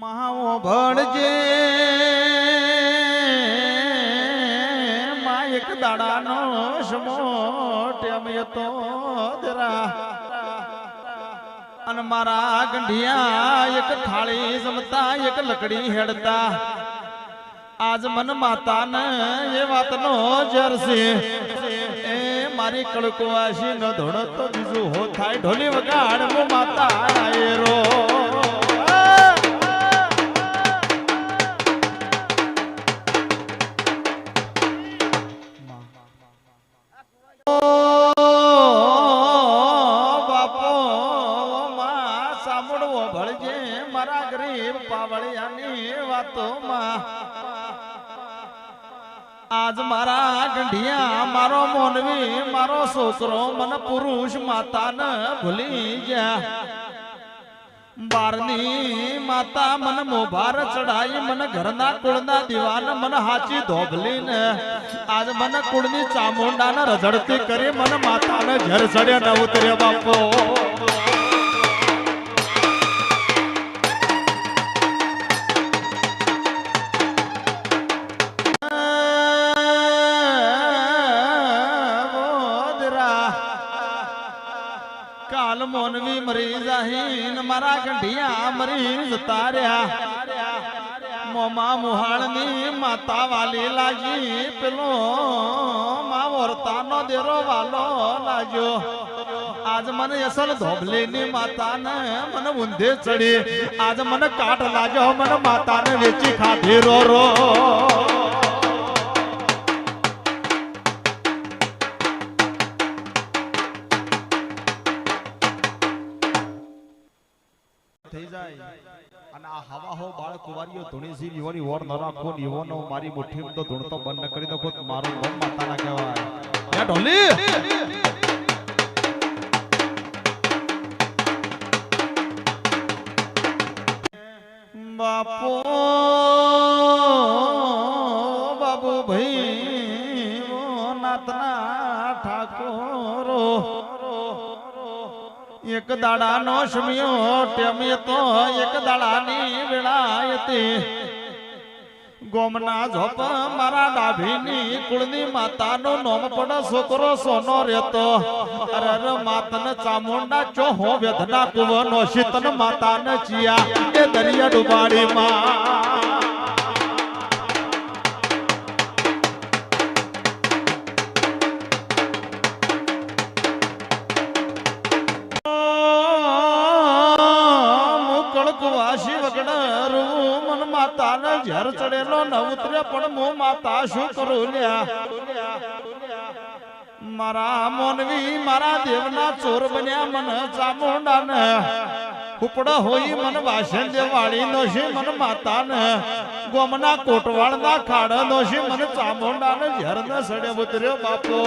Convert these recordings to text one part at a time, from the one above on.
માવો ભળજે માં એક દાડાનો સમોટ એમ તો જરા અને મારા ગંઢિયા એક થાળી જમતા એક લકડી હેડતા આજ મન માતા ને એ વાતનો જરસે એ મારી કળકવાસી ન ધોડો તો બીજું હો થાય ઢોલી વગાડ મો માતા આયરો બાપો માં સાંભળવો ભળજે મારા ગરીબ પાવળિયાની વાતોમાં આજ મારા ગંઢિયા મારો મોનવી મારો છોકરો મન પુરુષ માતા ને ભૂલી ગયા બારની માતા મન મોભાર ચડાઈ મન ઘરના કુળના દીવાન મન હાચી ધોબલી ને આજ મન કુળની ચામુંડા ને રઝળતી કરી મન માતા ને ઝર ચડ્યા ન ઉતર્યો બાપો કાલ મોનવી મરી જાહીન મારા ગંઢિયા મરી જતા રહ્યા મોમા મુહાણની માતા વાલી લાગી પેલો માં વર્તાનો દેરો વાલો લાગ્યો આજ મને અસલ ધોબલીની માતા ને મને ઊંધે ચડી આજ મને કાટ લાગ્યો મને માતા ને વેચી ખાધી રો રો થઈ જાય અને આ હવા હો બાળક કુવારીઓ ધૂણીસી યુવાની ઓર ન રાખો યુવાનો મારી મુઠ્ઠીમાં તો ધૂણતો બંધ ન કરી દો ખુદ મારું મન માતાના કહેવાય યા ઢોલી બાપો બાબુ ભાઈ નાતના ઠાકોરો એક દાડાનો સમયો ટેમે તો એક દાડાની વેળા હતી ગોમના ઝોપ મારા ડાભીની કુળની માતાનો નોમ પડ છોકરો સોનો રહેતો અરે માતને ચામુંડા ચોહો વેદના કુવનો શીતન માતાને ચિયા એ દરિયા ડુબાડી માં વાસી વગડ મન માતા ને ઝેર ચડેલો ન ઉતરે પણ મો માતા શું કરું લ્યા મારા મોનવી મારા દેવના ચોર બન્યા મન ચામુંડા ને ઉપડો હોઈ મન વાસણ દેવાળી નો છે મન માતા ને ગોમના કોટવાળ ના ખાડ નો છે મન ચામુંડા ને ઝેર ને સડે ઉતર્યો બાપો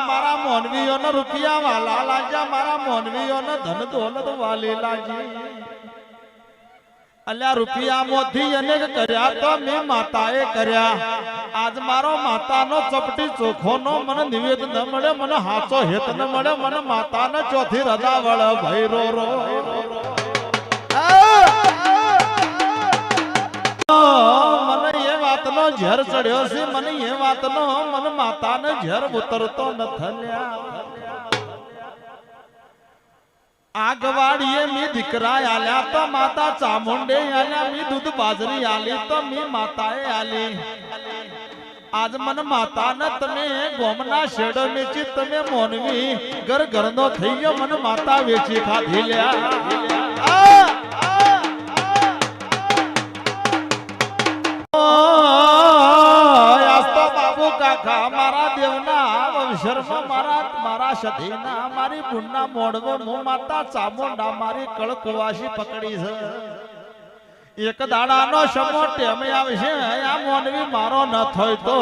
મારા મોનવીઓને રૂપિયા વાલા લાગ્યા મારા મોનવીઓને ધન દોલત વાલી લાગી અલ્યા રૂપિયા મોથી અનેક કર્યા તો મેં માતાએ કર્યા આજ મારો માતાનો ચપટી ચોખોનો મને નિવેદ ન મળે મને હાચો હેત ન મળે મને માતાને ચોથી રજા વળે ભાઈ રો રો મને એ વાતનો ઝેર ચડ્યો છે મને એ વાતનો મન માતાને ઝેર ઉતરતો ન થલ્યા આગવાડીએ મી દીકરા આલ્યા તો માતા ચામુંડે આલ્યા મી દૂધ બાજરી આલી તો મી માતાએ આલી આજ મન માતાને તમે ગોમના શેડ વેચી તમે મોનવી ઘર ઘરનો થઈ ગયો મન માતા વેચી ખાધી લ્યા મારા દેવના વંશરમાં મારા સધીના મારી પુણ્ના મોડવો મો માતા ચામુંડા મારી કળકુવાસી પકડી છે એક દાડાનો સમો ટેમે આવશે આ મોનવી મારો ન થાય તો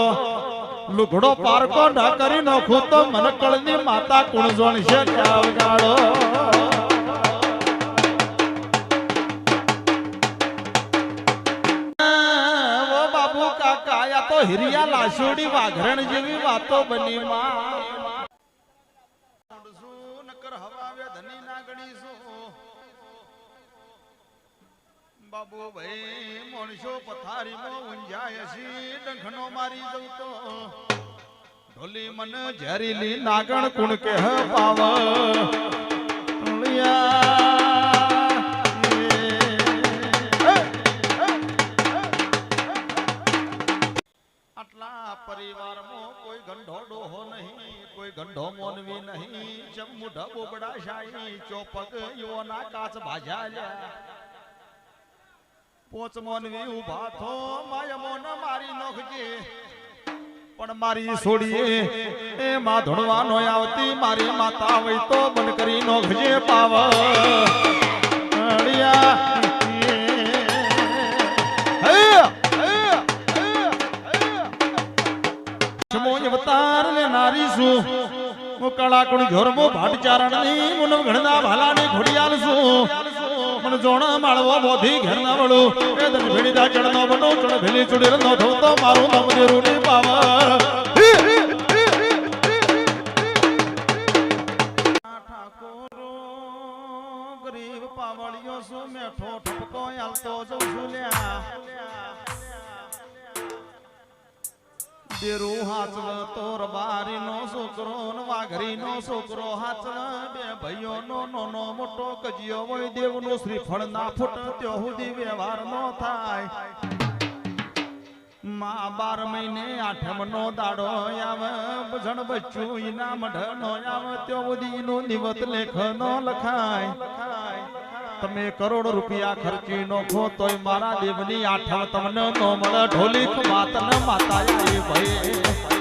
લુગડો પારકો ન કરી નોખું તો મને કળની માતા કુણ જોણશે આવગાડો હિરિયા લાશોડી વાઘરણ જેવી વાતો બની માં નકર હવાવે ધની ના ગણીશું બાબુ ભાઈ મોણસો પથારીમાં ઊંઝાય છે ડંખનો મારી જઉં તો ઢોલી મન ઝેરીલી નાગણ કુણ કે હ પાવ આટલા પરિવારમાં કોઈ ગંઢો ડોહો નહીં કોઈ ગંઢો મોનવી નહીં ચમુઢા બોબડા શાહી ચોપક યોના કાચ ભાજાલ્યા પોચ મોનવી ઉભા થો માય મોન મારી નોખજે પણ મારી છોડીએ એ માં ધોળવાનો આવતી મારી માતા હોય તો બંધ કરી નોખજે પાવ અવતાર લેનારી છું હું કળાકુણ જોરમો ભાટ ચારણ ની મુન ઘણના ભાલા ની ઘોડિયાલ છું પણ જોણા માળવો બોધી ઘેરના વળું એ દન ભેડી દા ચડનો બનો ચડ ભેલી ચુડીર નો થતો મારું નામ જરૂરી પાવ ઠાકોરો ગરીબ પાવળિયો છું મેઠો ઠપકો આલતો જઉં છું લ્યા દેરું હાચવ તોર બારી નો છોકરો વાઘરી નો છોકરો હાચવ બે ભાઈઓ નો નાનો મોટો કજિયો હોય દેવ નું શ્રીફળ ના ફૂટ ત્યો સુધી વ્યવહાર નો થાય માં 12 મહિને આઠમ નો દાડો આવે ભજણ બચ્ચું ઈના મઢ નો આવે ત્યો સુધી નો નિવત લેખ નો લખાય તમે કરોડ રૂપિયા ખર્ચી નોખો તોય મારા દેવની આઠમ તમને નો મળે ઢોલીક માતન માતા આવી ભાઈ